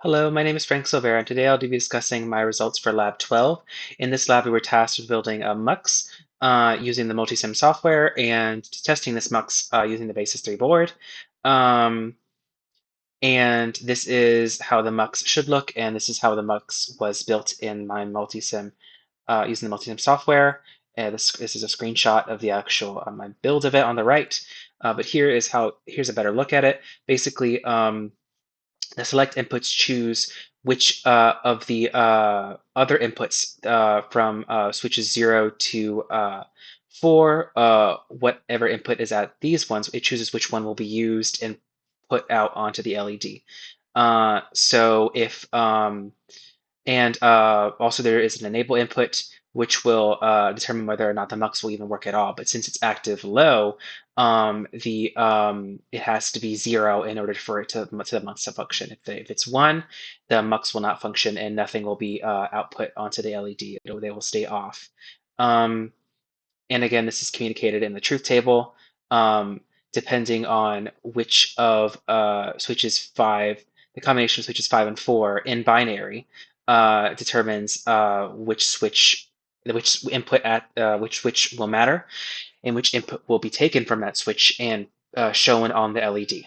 Hello, my name is Frank Silvera, and today I'll be discussing my results for Lab 12. In this lab, we were tasked with building a MUX using the Multisim software and testing this MUX using the Basis 3 board. Um, and this is how the MUX should look, and this is how the MUX was built in my Multisim using the Multisim software. This is a screenshot of the actual my build of it on the right. But here's a better look at it. Basically, the select inputs choose which of the other inputs from switches 0 to 4, whatever input is at these ones, it chooses which one will be used and put out onto the LED. So if and Also, there is an enable input, which will determine whether or not the MUX will even work at all. But since it's active low, it has to be 0 in order for it to the MUX to function. If it's 1, the MUX will not function and nothing will be output onto the LED. They will stay off. Um, and again, this is communicated in the truth table, depending on which of switches 5, the combination of switches 5 and 4 in binary determines which input at which switch will matter and which input will be taken from that switch and shown on the LED.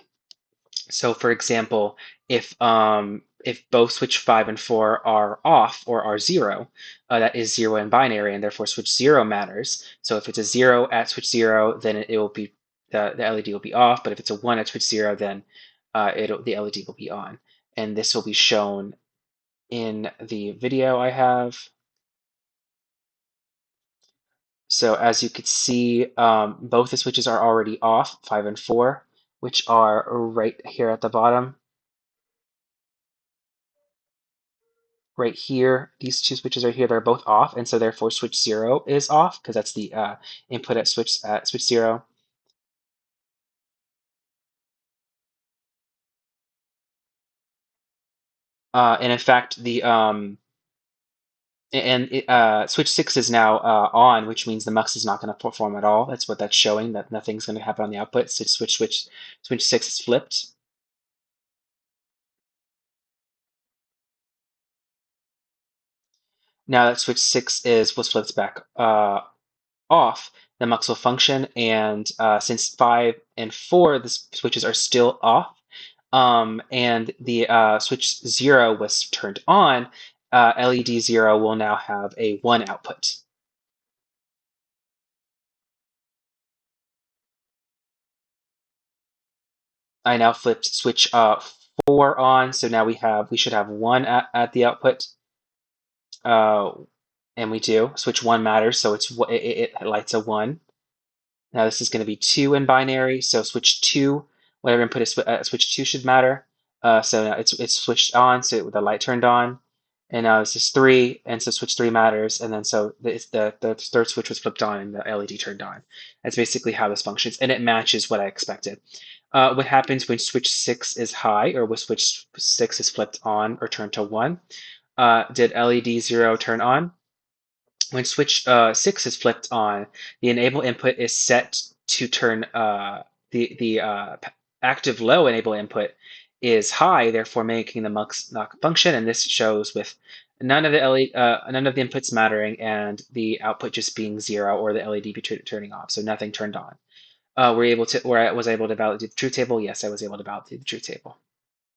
So for example, if both switch 5 and 4 are off or are 0, that is 0 in binary, and therefore switch 0 matters. So if it's a 0 at switch 0, then it will be the LED will be off, but if it's a 1 at switch 0, then the LED will be on. And this will be shown in the video I have. So as you could see, both the switches are already off, 5 and 4, which are right here at the bottom. Right here, these two switches right here, they're both off, and so therefore switch 0 is off, because that's the input at switch 0. And in fact, switch 6 is now on, which means the MUX is not going to perform at all. That's what that's showing, that nothing's going to happen on the output. So switch 6 is flipped. Now that switch 6 was flipped back off, the MUX will function, and since 5 and 4, the switches are still off, and the switch 0 was turned on, LED 0 will now have a 1 output. I now flipped switch 4 on, so now we should have 1 at the output, uh, and we do. Switch 1 matters, so it lights a 1. Now this is going to be 2 in binary, so switch 2, whatever input is switch 2 should matter. So now it's switched on, so the light turned on. And now this is 3, and so switch 3 matters, and then so the third switch was flipped on and the LED turned on. That's basically how this functions, and it matches what I expected. What happens when switch 6 is high, or when switch 6 is flipped on or turned to 1? Did LED 0 turn on? When switch 6 is flipped on, the enable input is set to turn the active low enable input is high, therefore making the MUX not function. And this shows with none of the inputs mattering and the output just being 0 or the LED be turning off, so nothing turned on. Was I able to validate the truth table? Yes, I was able to validate the truth table.